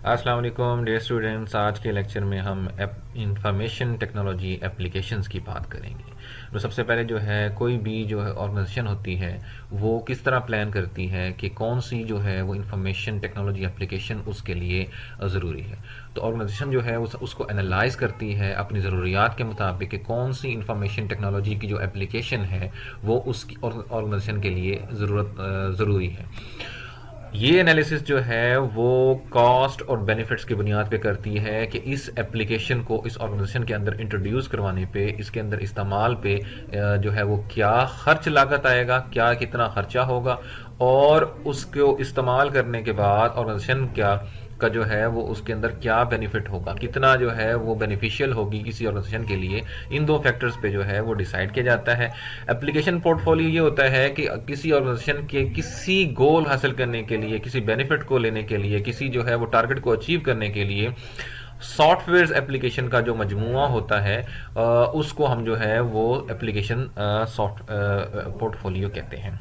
अस्सलाम वालेकुम dear students. आज के लेक्चर में हम इंफॉर्मेशन टेक्नोलॉजी एप्लीकेशंस की बात करेंगे। तो सबसे पहले जो है कोई भी जो है ऑर्गेनाइजेशन होती है वो किस तरह प्लान करती है कि कौन सी जो है वो इंफॉर्मेशन टेक्नोलॉजी एप्लीकेशन उसके लिए ज़रूरी है। तो ऑर्गेनाइजेशन जो है उसको एनालाइज करती है अपनी ज़रूरियात के मुताबिक कि कौन सी इंफॉर्मेशन टेक्नोलॉजी की जो एप्लीकेशन है वो उसकी ऑर्गेनाइजेशन के लिए ज़रूरी है। ये एनालिसिस जो है वो कॉस्ट और बेनिफिट्स की बुनियाद पे करती है कि इस एप्लीकेशन को इस ऑर्गेनाइजेशन के अंदर इंट्रोड्यूस करवाने पे, इसके अंदर इस्तेमाल पे जो है वो क्या खर्च लागत आएगा, क्या कितना खर्चा होगा, और उसको इस्तेमाल करने के बाद ऑर्गेनाइजेशन क्या का जो है वो उसके अंदर क्या बेनिफिट होगा, कितना जो है वो बेनिफिशियल होगी किसी ऑर्गेनाइजेशन के लिए। इन दो फैक्टर्स पे जो है वो डिसाइड किया जाता है। एप्लीकेशन पोर्टफोलियो ये होता है कि किसी ऑर्गेनाइजेशन के किसी गोल हासिल करने के लिए, किसी बेनिफिट को लेने के लिए, किसी जो है वो टारगेट को अचीव करने के लिए सॉफ्टवेयर एप्लीकेशन का जो मजमुआ होता है उसको हम जो है वो एप्लीकेशन सॉफ्ट पोर्टफोलियो कहते हैं।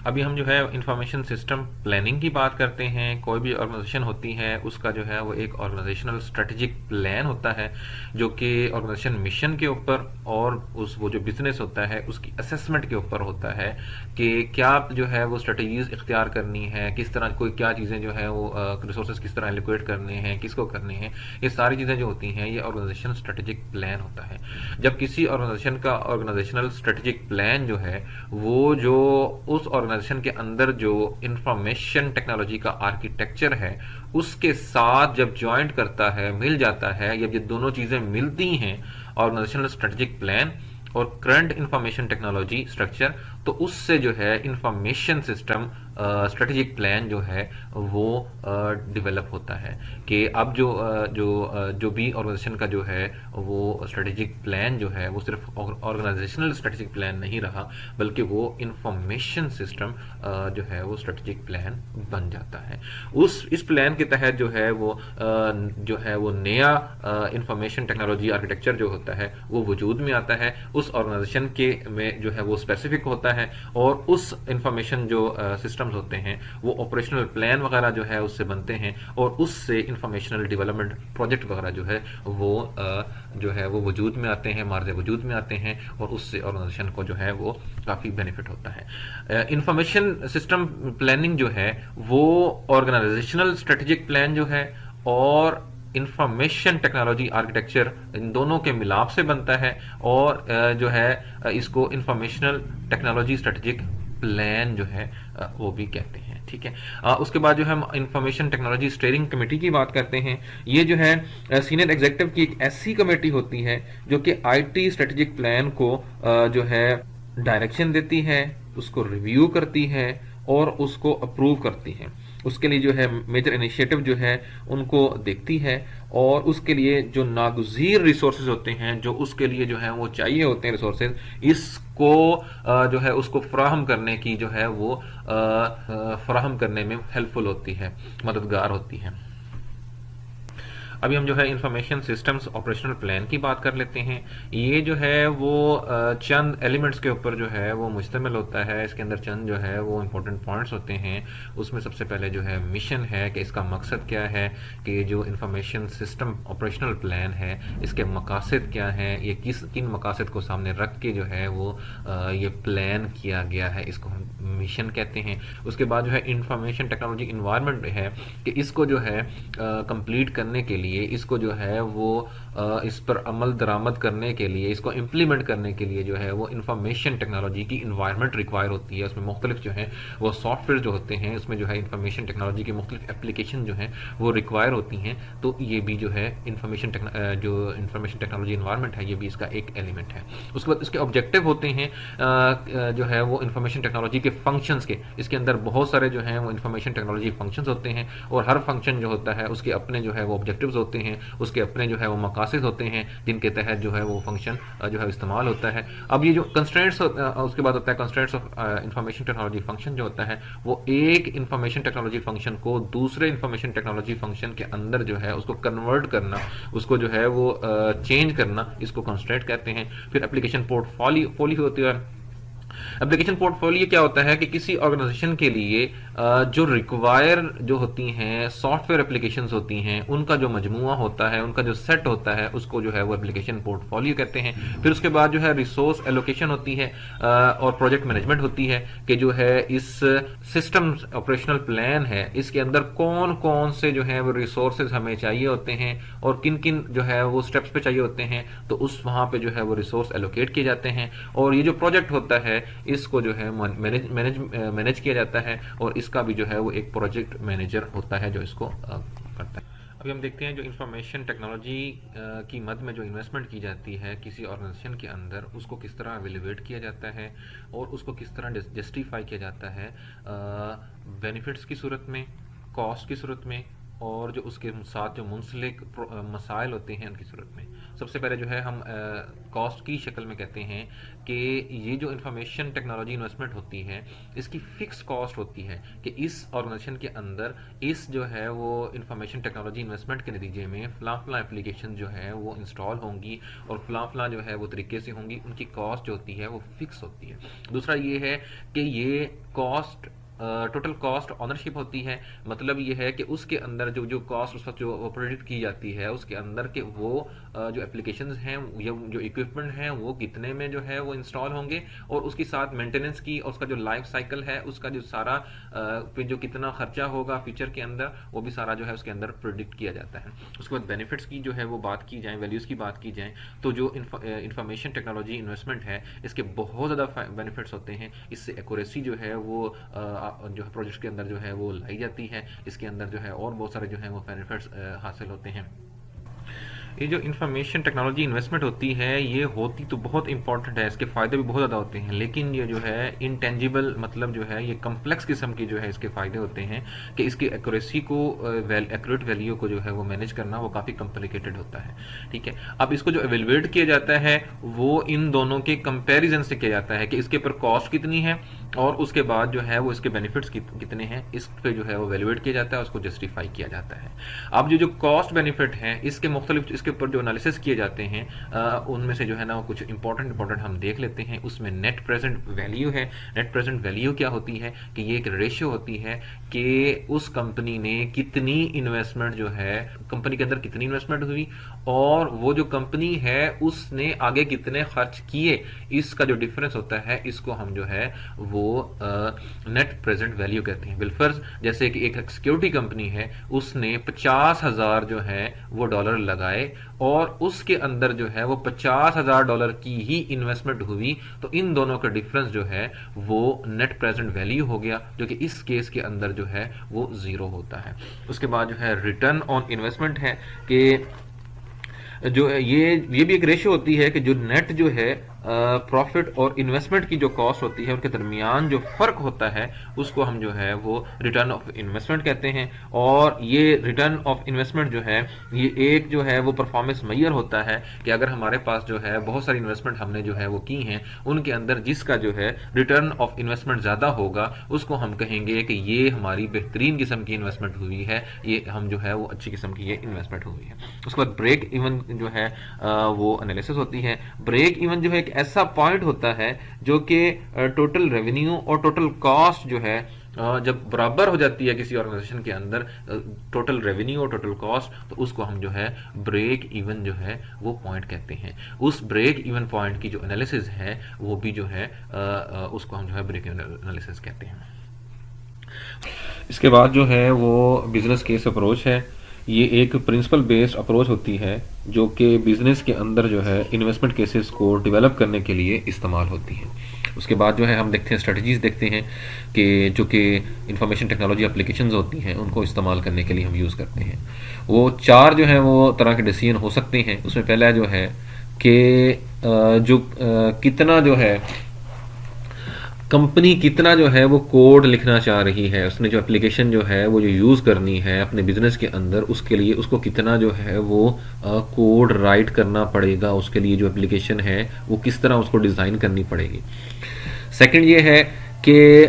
अभी हम जो है इंफॉर्मेशन सिस्टम प्लानिंग की बात करते हैं। कोई भी ऑर्गेनाइजेशन होती है उसका जो है वो एक ऑर्गेनाइजेशनल स्ट्रेटेजिक प्लान होता है जो कि ऑर्गेनाइजेशन मिशन के ऊपर और उस वो जो बिजनेस होता है उसकी असेसमेंट के ऊपर होता है कि क्या जो है वो स्ट्रेटजीज इख्तियार करनी है, किस तरह कोई क्या चीज़ें जो है वो रिसोर्सेज किस तरह एलोकेट करने हैं, किसको करने हैं। ये सारी चीज़ें जो होती हैं ये ऑर्गेनाइजेशन स्ट्रेटेजिक प्लान होता है। जब किसी ऑर्गेनाइजेशन का ऑर्गेनाइजेशनल स्ट्रेटेजिक प्लान जो है वो जो उस ऑर्गेनाइजेशन के अंदर जो इंफॉर्मेशन टेक्नोलॉजी का आर्किटेक्चर है उसके साथ जब ज्वाइंट करता है, मिल जाता है, जब ये दोनों चीजें मिलती हैं ऑर्गेनाइजेशनल स्ट्रेटेजिक प्लान और करंट इंफॉर्मेशन टेक्नोलॉजी स्ट्रक्चर, तो उससे जो है इंफॉर्मेशन सिस्टम स्ट्रेटेजिक प्लान जो है वो डेवलप होता है कि अब जो भी ऑर्गेनाइजेशन का जो है वो स्ट्रेटेजिक प्लान जो है वो सिर्फ ऑर्गेनाइजेशनल स्ट्रेटेजिक प्लान नहीं रहा बल्कि वो इंफॉर्मेशन सिस्टम जो है वो स्ट्रेटेजिक प्लान बन जाता है। इस प्लान के तहत जो है वो नया इंफॉर्मेशन टेक्नोलॉजी आर्किटेक्चर जो होता है वो वजूद में आता है। उस ऑर्गेनाइजेशन के में जो है वो स्पेसिफिक होता है और उस इंफॉर्मेशन जो सिस्टम्स होते हैं वो ऑपरेशनल प्लान वगैरह जो है उससे बनते हैं और उससे इंफॉर्मेशनल डेवलपमेंट प्रोजेक्ट वगैरह जो है वो वजूद में आते हैं, मार्ज वजूद में आते हैं और उससे ऑर्गेनाइजेशन को जो है वो काफ़ी बेनिफिट होता है। इंफॉर्मेशन सिस्टम प्लानिंग जो है वो ऑर्गेनाइजेशनल स्ट्रेटेजिक प्लान जो है और इंफॉर्मेशन टेक्नोलॉजी आर्किटेक्चर इन दोनों के मिलाप से बनता है और जो है इसको इंफॉर्मेशनल टेक्नोलॉजी स्ट्रेटेजिक प्लान जो है वो भी कहते हैं। ठीक है, उसके बाद जो हम इंफॉर्मेशन टेक्नोलॉजी स्टीयरिंग कमेटी की बात करते हैं। ये जो है सीनियर एग्जीक्यूटिव की एक ऐसी कमेटी होती है जो कि आईटी स्ट्रेटेजिक प्लान को जो है डायरेक्शन देती है, उसको रिव्यू करती है और उसको अप्रूव करती है। उसके लिए जो है मेजर इनिशिएटिव जो है उनको देखती है और उसके लिए जो नागुज़ीर रिसोर्सेज होते हैं, जो उसके लिए जो है वो चाहिए होते हैं रिसोर्सेज, इसको जो है उसको फराहम करने की जो है वो फराहम करने में हेल्पफुल होती है, मददगार होती है। अभी हम जो है इंफॉर्मेशन सिस्टम्स ऑपरेशनल प्लान की बात कर लेते हैं। ये जो है वो चंद एलिमेंट्स के ऊपर जो है वो मुश्तमिल होता है। इसके अंदर चंद जो है वो इम्पोर्टेंट पॉइंट्स होते हैं। उसमें सबसे पहले जो है मिशन है कि इसका मकसद क्या है, कि जो इंफॉर्मेशन सिस्टम ऑपरेशनल प्लान है इसके मकासद क्या हैं, ये किन मकासद को सामने रख के जो है वो ये प्लान किया गया है, इसको हम मिशन कहते हैं। उसके बाद जो है इंफॉर्मेशन टेक्नोलॉजी इन्वायरमेंट है कि इसको जो है कंप्लीट करने के लिए, इसको जो है वो इस पर अमल दरामद करने के लिए, इसको इम्प्लीमेंट करने के लिए जो है वो इंफॉर्मेशन टेक्नोलॉजी की इन्वायरमेंट रिक्वायर होती है। उसमें मुख्तलिफ जो है वो सॉफ्टवेयर जो होते हैं, उसमें जो है इंफॉर्मेशन टेक्नोलॉजी की मुख्तलिफ एप्लीकेशन जो हैं वो रिक्वायर होती हैं। तो ये भी जो है इंफॉर्मेशन टेक्नोलॉजी इन्वायरमेंट है, ये भी इसका एक एलिमेंट है। उसके बाद इसके ऑब्जेक्टिव होते हैं जो है वो इंफॉर्मेशन टेक्नोलॉजी के फंक्शंस के। इसके अंदर बहुत सारे जो हैं वो इंफॉर्मेशन टेक्नोलॉजी फंक्शंस होते हैं और हर फंक्शन जो होता है उसके अपने जो है वो ऑब्जेक्टिव्स होते हैं, उसके अपने जो है वो मकासद होते हैं जिनके तहत जो है वो फंक्शन जो है इस्तेमाल होता है। अब ये जो कंस्ट्रेंट्स उसके बाद होता है constraints of information technology function जो होता है वो एक इंफॉर्मेशन टेक्नोलॉजी फंक्शन को दूसरे इंफॉर्मेशन टेक्नोलॉजी फंक्शन के अंदर जो है उसको कन्वर्ट करना, उसको जो है वो चेंज करना, इसको कंस्ट्रेंट कहते हैं। फिर एप्लीकेशन पोर्टफोलियो होती है एप्लीकेशन पोर्टफोलियो क्या होता है कि किसी ऑर्गेनाइजेशन के लिए जो रिक्वायर जो होती हैं सॉफ्टवेयर एप्लीकेशंस होती हैं, उनका जो मजमुआ होता है, उनका जो सेट होता है, उसको जो है वो एप्लीकेशन पोर्टफोलियो कहते हैं। फिर उसके बाद जो है रिसोर्स एलोकेशन होती है और प्रोजेक्ट मैनेजमेंट होती है कि जो है इस सिस्टम ऑपरेशनल प्लान है, इसके अंदर कौन कौन से जो है वो रिसोर्सेज हमें चाहिए होते हैं और किन किन जो है वो स्टेप्स पे चाहिए होते हैं, तो उस वहां पे जो है वो रिसोर्स एलोकेट किए जाते हैं। और ये जो प्रोजेक्ट होता है इसको जो है मैनेज किया जाता है और इसका भी जो है वो एक प्रोजेक्ट मैनेजर होता है जो इसको करता है। अभी हम देखते हैं जो इंफॉर्मेशन टेक्नोलॉजी की मद में जो इन्वेस्टमेंट की जाती है किसी ऑर्गेनाइजेशन के अंदर, उसको किस तरह एवेल्युएट किया जाता है और उसको किस तरह जस्टिफाई किया जाता है बेनिफिट्स की सूरत में, कॉस्ट की सूरत में और जो उसके साथ जो मुंसलिक मसाइल होते हैं उनकी सूरत में। सबसे पहले जो है हम कॉस्ट की शक्ल में कहते हैं कि ये जो इंफॉर्मेशन टेक्नोलॉजी इन्वेस्टमेंट होती है इसकी फिक्स कॉस्ट होती है कि इस ऑर्गेनाइजेशन के अंदर इस जो है वो इंफॉर्मेशन टेक्नोलॉजी इन्वेस्टमेंट के नतीजे में फलां एप्लीकेशन जो है वो इंस्टॉल होंगी और फलां जो है वो तरीके से होंगी, उनकी कॉस्ट जो होती है वो फिक्स होती है। दूसरा ये है कि ये कॉस्ट टोटल कॉस्ट ऑनरशिप होती है, मतलब ये है कि उसके अंदर जो जो कॉस्ट उस वक्त जो प्रोडिक्ट की जाती है उसके अंदर के वो जो एप्लीकेशंस हैं या जो इक्विपमेंट हैं वो कितने में जो है वो इंस्टॉल होंगे और उसके साथ मेंटेनेंस की और उसका जो लाइफ साइकिल है उसका जो सारा फिर जो कितना खर्चा होगा फ्यूचर के अंदर वो भी सारा जो है उसके अंदर प्रोडिक्ट किया जाता है। उसके बाद बेनिफिट्स की जो है वो बात की जाए, वैल्यूज़ की बात की जाए, तो जो इंफॉर्मेशन टेक्नोलॉजी इन्वेस्टमेंट है इसके बहुत ज़्यादा बेनिफिट्स होते हैं। इससे एक्यूरेसी जो है वो जो है प्रोजेक्ट के अंदर जो है वो लाई जाती है, इसके अंदर जो है और बहुत सारे जो है वो बेनिफिट्स हासिल होते हैं। ये जो इंफॉर्मेशन टेक्नोलॉजी इन्वेस्टमेंट होती है ये होती तो बहुत इंपॉर्टेंट है, इसके फ़ायदे भी बहुत ज़्यादा होते हैं, लेकिन ये जो है इनटेंजिबल मतलब जो है ये कम्प्लेक्स किस्म की जो है इसके फ़ायदे होते हैं कि इसकी एक्यूरेसी को एक्यूरेट वैल्यू को जो है वो मैनेज करना वो काफ़ी कॉम्प्लिकेटेड होता है। ठीक है, अब इसको जो एवेलुएट किया जाता है वो इन दोनों के कंपेरिजन से किया जाता है कि इसके ऊपर कॉस्ट कितनी है और उसके बाद जो है वो इसके बेनिफिट्स कितने हैं, इस पे जो है वो एवेलुएट किया जाता है, उसको जस्टिफाई किया जाता है। अब जो कॉस्ट बेनिफिट है इसके मुख्तलिफ इसके ऊपर जो एनालिसिस किए जाते हैं उनमें से जो है ना वो कुछ इंपॉर्टेंट हम देख लेते हैं। उसमें नेट प्रेजेंट वैल्यू है। नेट प्रेजेंट वैल्यू क्या होती है कि ये एक रेशियो होती है कि उस कंपनी ने कितनी इन्वेस्टमेंट जो है कंपनी के अंदर कितनी इन्वेस्टमेंट हुई और वो जो कंपनी है उसने आगे कितने खर्च किए, इसका जो डिफरेंस होता है इसको हम जो है वो नेट प्रेजेंट वैल्यू कहते हैं। बिलफर्ज जैसे कि एक सिक्योरिटी कंपनी है, उसने 50,000 जो है वो डॉलर लगाए और उसके अंदर जो है वो 50,000 डॉलर की ही इन्वेस्टमेंट हुई, तो इन दोनों का डिफरेंस जो है वो नेट प्रेजेंट वैल्यू हो गया, जो कि इस केस के अंदर जो है वो जीरो होता है। उसके बाद जो है रिटर्न ऑन इन्वेस्टमेंट है कि जो ये भी एक रेशियो होती है कि जो नेट जो है प्रॉफिट और इन्वेस्टमेंट की जो कॉस्ट होती है उनके दरमियान जो फर्क होता है उसको हम जो है वो रिटर्न ऑफ इन्वेस्टमेंट कहते हैं। और ये रिटर्न ऑफ इन्वेस्टमेंट जो है ये एक जो है वो परफॉर्मेंस मेजर होता है कि अगर हमारे पास जो है बहुत सारी इन्वेस्टमेंट हमने जो है वो की हैं, उनके अंदर जिसका जो है रिटर्न ऑफ इन्वेस्टमेंट ज़्यादा होगा उसको हम कहेंगे कि ये हमारी बेहतरीन किस्म की इन्वेस्टमेंट हुई है, ये हम जो है वो अच्छी किस्म की ये इन्वेस्टमेंट हुई है। उसके बाद ब्रेक इवन जो है वो एनालिसिस होती है। ब्रेक इवन जो है एक ऐसा पॉइंट होता है जो कि टोटल रेवेन्यू और टोटल कॉस्ट जो है जब बराबर हो जाती है किसी ऑर्गेनाइजेशन के अंदर टोटल रेवेन्यू और टोटल कॉस्ट, तो उसको हम जो है ब्रेक इवन जो है वो पॉइंट कहते हैं। उस ब्रेक इवन पॉइंट की जो एनालिसिस है वो भी जो है उसको हम जो है ब्रेक इवन एनालिसिस कहते हैं। इसके बाद जो है वो बिजनेस केस अप्रोच है। ये एक प्रिंसिपल बेस्ड अप्रोच होती है जो कि बिजनेस के अंदर जो है इन्वेस्टमेंट केसेस को डेवलप करने के लिए इस्तेमाल होती है। उसके बाद जो है हम देखते हैं स्ट्रेटजीज देखते हैं कि जो कि इंफॉर्मेशन टेक्नोलॉजी एप्लीकेशंस होती हैं उनको इस्तेमाल करने के लिए हम यूज़ करते हैं। वो 4 जो है वो तरह के डिसीजन हो सकते हैं। उसमें पहला जो है कि जो कितना जो है कंपनी कितना जो है वो कोड लिखना चाह रही है, उसने जो एप्लीकेशन जो है वो जो यूज़ करनी है अपने बिजनेस के अंदर, उसके लिए उसको कितना जो है वो कोड राइट करना पड़ेगा, उसके लिए जो एप्लीकेशन है वो किस तरह उसको डिज़ाइन करनी पड़ेगी। सेकंड ये है कि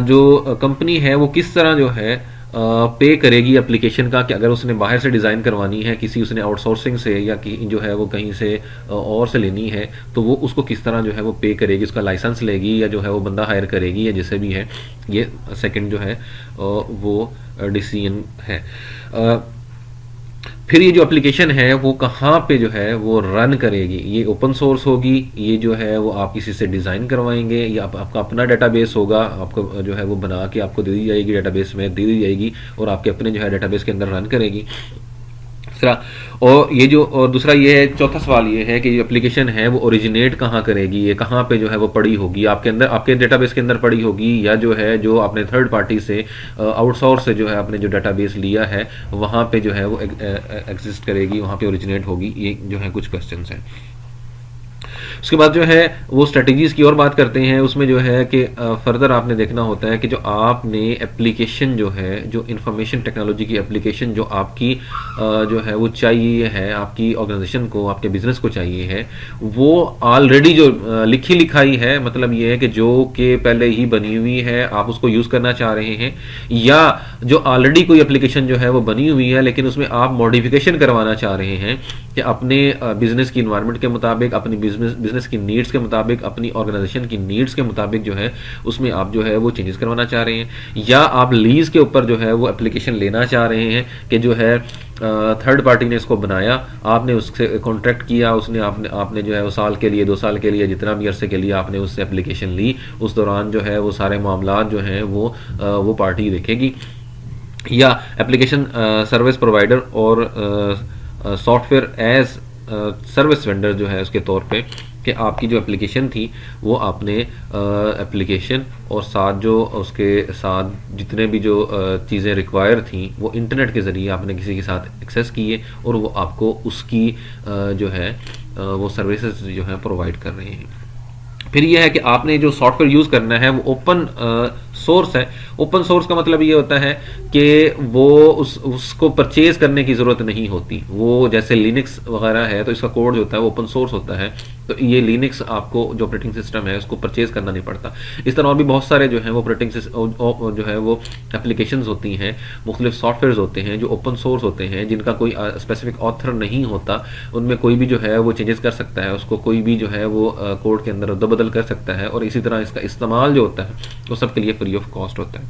जो कंपनी है वो किस तरह जो है पे करेगी एप्लीकेशन का, कि अगर उसने बाहर से डिज़ाइन करवानी है, किसी उसने आउटसोर्सिंग से या जो है वो कहीं से और से लेनी है, तो वो उसको किस तरह जो है वो पे करेगी, उसका लाइसेंस लेगी या जो है वो बंदा हायर करेगी या जैसे भी है, ये सेकंड जो है वो डिसीजन है। फिर ये जो एप्लीकेशन है वो कहाँ पे जो है वो रन करेगी, ये ओपन सोर्स होगी, ये जो है वो आप किसी से डिज़ाइन करवाएंगे, या आपका अपना डेटाबेस होगा, आपको जो है वो बना के आपको दे दी जाएगी, डेटाबेस में दे दी जाएगी और आपके अपने जो है डेटाबेस के अंदर रन करेगी। दूसरा, और ये जो और दूसरा ये है, चौथा सवाल ये है कि ये एप्लीकेशन है वो ओरिजिनेट कहाँ करेगी, ये कहाँ पे जो है वो पड़ी होगी, आपके अंदर, आपके डेटाबेस के अंदर पड़ी होगी, या जो है जो आपने थर्ड पार्टी से आउटसोर्स से जो है आपने जो डेटाबेस लिया है वहाँ पे जो है वो एग्जिस्ट करेगी, वहाँ पे ओरिजिनेट होगी। ये जो है कुछ क्वेश्चंस हैं। उसके बाद जो है वो स्ट्रेटजीज की और बात करते हैं। उसमें जो है कि फर्दर आपने देखना होता है कि जो आपने एप्लीकेशन जो है, जो इंफॉर्मेशन टेक्नोलॉजी की एप्लीकेशन जो आपकी जो है वो चाहिए है, आपकी ऑर्गेनाइजेशन को, आपके बिजनेस को चाहिए है, वो ऑलरेडी जो लिखी लिखाई है, मतलब ये है कि जो कि पहले ही बनी हुई है, आप उसको यूज करना चाह रहे हैं, या जो ऑलरेडी कोई एप्लीकेशन जो है वो बनी हुई है लेकिन उसमें आप मॉडिफिकेशन करवाना चाह रहे हैं कि अपने बिजनेस की इन्वायरमेंट के मुताबिक, अपनी बिजनेस की नीड्स के मुताबिक, अपनी ऑर्गेनाइजेशन की नीड्स के मुताबिक जो है उसमें आप जो है वो चेंजेस करवाना चाह रहे हैं, या आप लीज के ऊपर जो है वो एप्लीकेशन लेना चाह रहे हैं कि जो है थर्ड पार्टी ने इसको बनाया, आपने उससे कॉन्ट्रैक्ट किया, उसने आपने जो है वो साल के लिए, 2 साल के लिए, जितना भी अरसे के लिए आपने उससे एप्लीकेशन ली, उस दौरान जो है वो सारे मामला जो हैं वो पार्टी देखेगी। या एप्लीकेशन सर्विस प्रोवाइडर और सॉफ्टवेयर एज सर्विस वेंडर जो है उसके तौर पे, कि आपकी जो एप्लीकेशन थी वो आपने एप्लीकेशन और साथ जो उसके साथ जितने भी जो चीज़ें रिक्वायर थी वो इंटरनेट के ज़रिए आपने किसी के साथ एक्सेस किए और वो आपको उसकी जो है वो सर्विसेज जो है प्रोवाइड कर रहे हैं। फिर यह है कि आपने जो सॉफ्टवेयर यूज़ करना है वो ओपन सोर्स है। ओपन सोर्स का मतलब ये होता है कि वो उसको परचेज करने की ज़रूरत नहीं होती। वो जैसे लिनक्स वगैरह है तो इसका कोड जो होता है वो ओपन सोर्स होता है, तो ये लिनक्स आपको जो ऑपरेटिंग सिस्टम है उसको परचेज करना नहीं पड़ता। इस तरह और भी बहुत सारे जो है वो ऑपरेटिंग जो है वो एप्लीकेशंस होती हैं, मुख्तलिफ सॉफ्टवेयर होते हैं जो ओपन सोर्स होते हैं, जिनका कोई स्पेसिफिक ऑथर नहीं होता, उनमें कोई भी जो है वो चेंजेस कर सकता है, उसको कोई भी जो है वो कोड के अंदर बदल कर सकता है, और इसी तरह इसका इस्तेमाल जो होता है वो सबके लिए फ्री ऑफ कॉस्ट होता है।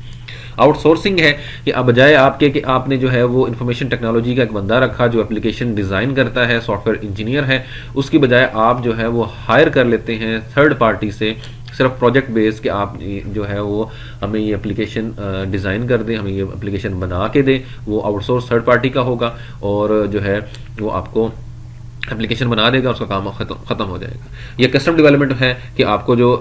आउटसोर्सिंग है कि अब बजाय आपके कि आपने जो है वो इंफॉर्मेशन टेक्नोलॉजी का एक बंदा रखा जो एप्लीकेशन डिज़ाइन करता है, सॉफ्टवेयर इंजीनियर है, उसकी बजाय आप जो है वो हायर कर लेते हैं थर्ड पार्टी से, सिर्फ प्रोजेक्ट बेस के आप जो है वो हमें ये एप्लीकेशन डिज़ाइन कर दें, हमें ये एप्लीकेशन बना के दें, वो आउटसोर्स थर्ड पार्टी का होगा और जो है वो आपको एप्लीकेशन बना देगा, उसका काम खत्म हो जाएगा। ये कस्टम डेवलपमेंट है कि आपको जो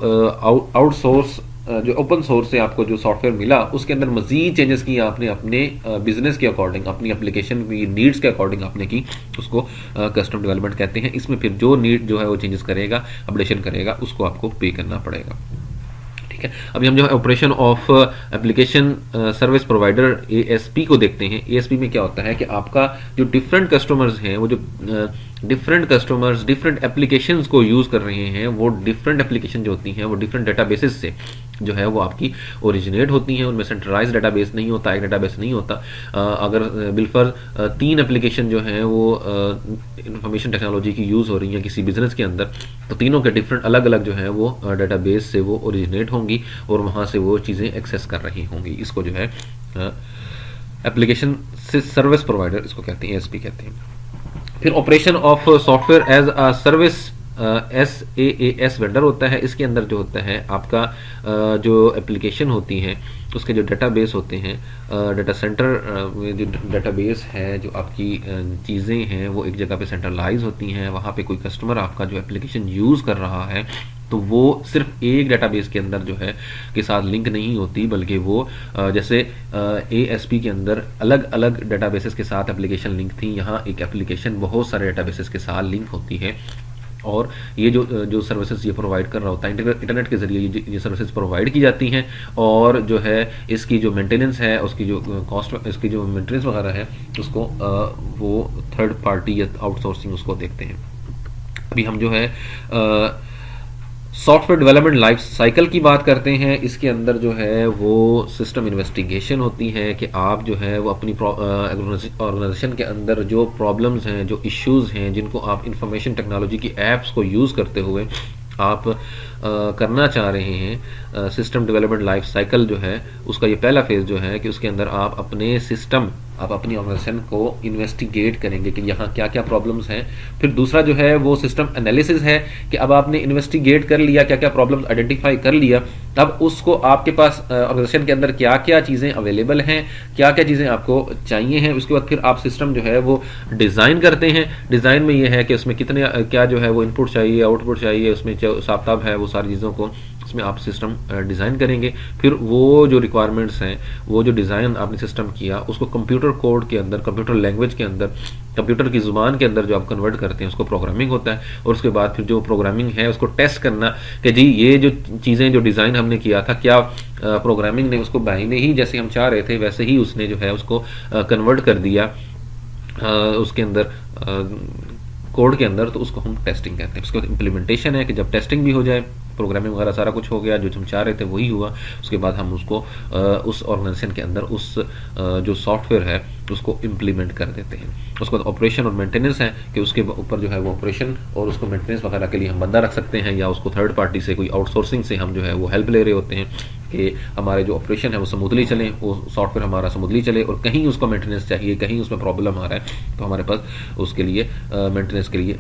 आउटसोर्स जो ओपन सोर्स से आपको जो सॉफ्टवेयर मिला उसके अंदर मजीद चेंजेस किए आपने अपने बिजनेस के अकॉर्डिंग, अपनी एप्लीकेशन की नीड्स के अकॉर्डिंग आपने की, उसको कस्टम डेवलपमेंट कहते हैं। इसमें फिर जो नीड जो है वो चेंजेस करेगा, अपडेशन करेगा, उसको आपको पे करना पड़ेगा। ठीक है, अभी हम जो है operation of application service provider ASP को देखते हैं। ASP में क्या होता है कि आपका जो डिफरेंट कस्टमर्स हैं, वो जो डिफरेंट कस्टमर्स डिफरेंट एप्लीकेशंस को यूज़ कर रहे हैं, वो डिफरेंट एप्लीकेशन जो होती हैं वो डिफरेंट डेटाबेसेस से जो है वो आपकी ओरिजिनेट होती हैं। उनमें सेंट्रलाइज डेटाबेस नहीं होता, एक डेटाबेस नहीं होता। अगर बिलफर 3 एप्लीकेशन जो हैं वो इंफॉर्मेशन टेक्नोलॉजी की यूज़ हो रही हैं किसी बिजनेस के अंदर, तो तीनों के डिफरेंट अलग अलग जो है वो डेटाबेस से वो ओरिजिनेट होंगी और वहाँ से वो चीज़ें एक्सेस कर रही होंगी। इसको जो है एप्लीकेशन से सर्विस प्रोवाइडर इसको कहते हैं, ASP कहते हैं। फिर operation of software as a service SaaS vendor होता है। इसके अंदर जो होता है आपका जो एप्लीकेशन होती हैं उसके जो डेटाबेस होते हैं, डाटा सेंटर में जो डेटाबेस है, जो आपकी चीज़ें हैं वो एक जगह पे सेंट्रलाइज होती हैं। वहाँ पे कोई कस्टमर आपका जो एप्लीकेशन यूज़ कर रहा है तो वो सिर्फ एक डेटाबेस के अंदर जो है के साथ लिंक नहीं होती, बल्कि वो जैसे ASP के अंदर अलग अलग डेटाबेसेस के साथ एप्लीकेशन लिंक थी, यहाँ एक एप्लीकेशन बहुत सारे डेटाबेसेस के साथ लिंक होती है। और ये जो सर्विसेज ये प्रोवाइड कर रहा होता है, इंटरनेट के जरिए ये सर्विसेज प्रोवाइड की जाती हैं, और जो है इसकी जो मेंटेनेंस है, उसकी जो कॉस्ट, इसकी जो मेंटेनेंस वगैरह है, उसको वो थर्ड पार्टी या आउटसोर्सिंग उसको देखते हैं। अभी हम जो है सॉफ्टवेयर डेवलपमेंट लाइफ साइकिल की बात करते हैं। इसके अंदर जो है वो सिस्टम इन्वेस्टिगेशन होती है कि आप जो है वो अपनी ऑर्गेनाइजेशन के अंदर जो प्रॉब्लम्स हैं, जो इश्यूज हैं, जिनको आप इंफॉर्मेशन टेक्नोलॉजी की एप्स को यूज़ करते हुए आप करना चाह रहे हैं, सिस्टम डेवलपमेंट लाइफ साइकिल जो है उसका ये पहला फेज़ जो है कि उसके अंदर आप अपने सिस्टम, आप अपनी ऑर्गेनाइजेशन को इन्वेस्टिगेट करेंगे कि यहाँ क्या क्या प्रॉब्लम्स हैं। फिर दूसरा जो है वो सिस्टम एनालिसिस है कि अब आपने इन्वेस्टिगेट कर लिया, क्या क्या प्रॉब्लम्स आइडेंटिफाई कर लिया, अब उसको आपके पास ऑर्गेनाइजेशन के अंदर क्या क्या चीज़ें अवेलेबल हैं, क्या क्या चीज़ें आपको चाहिए हैं। उसके बाद फिर आप सिस्टम जो है वो डिज़ाइन करते हैं। डिज़ाइन में ये है कि उसमें कितने क्या जो है वो इनपुट चाहिए, आउटपुट चाहिए, उसमें जो हिसाब है वो सारी चीज़ों को उसमें आप सिस्टम डिज़ाइन करेंगे। फिर वो जो रिक्वायरमेंट्स हैं, वो जो डिज़ाइन आपने सिस्टम किया उसको कंप्यूटर कोड के अंदर, कंप्यूटर लैंग्वेज के अंदर, कंप्यूटर की ज़ुबान के अंदर जो आप कन्वर्ट करते हैं उसको प्रोग्रामिंग होता है। और उसके बाद फिर जो प्रोग्रामिंग है उसको टेस्ट करना कि जी ये जो चीज़ें, जो डिज़ाइन हमने किया था, क्या प्रोग्रामिंग ने उसको बाइने ही जैसे हम चाह रहे थे वैसे ही उसने जो है उसको कन्वर्ट कर दिया उसके अंदर कोड के अंदर, तो उसको हम टेस्टिंग कहते हैं। उसके बाद इम्प्लीमेंटेशन है कि जब टेस्टिंग भी हो जाए, प्रोग्रामिंग वगैरह सारा कुछ हो गया, जो हम चाह रहे थे वही हुआ, उसके बाद हम उसको उस ऑर्गेनाइजेशन के अंदर उस जो सॉफ्टवेयर है उसको इम्प्लीमेंट कर देते हैं। उसके बाद ऑपरेशन और मेंटेनेंस है कि उसके ऊपर जो है वो ऑपरेशन और उसको मेंटेनेंस वगैरह के लिए हम बंदा रख सकते हैं, या उसको थर्ड पार्टी से कोई आउटसोर्सिंग से हम जो है वो हेल्प ले रहे होते हैं कि हमारे जो ऑपरेशन है वो स्मूथली चले, वो सॉफ्टवेयर हमारा स्मूथली चले, और कहीं उसको मेंटेनेंस चाहिए, कहीं उसमें प्रॉब्लम आ रहा है तो हमारे पास उसके लिए मेंटेनेंस के लिए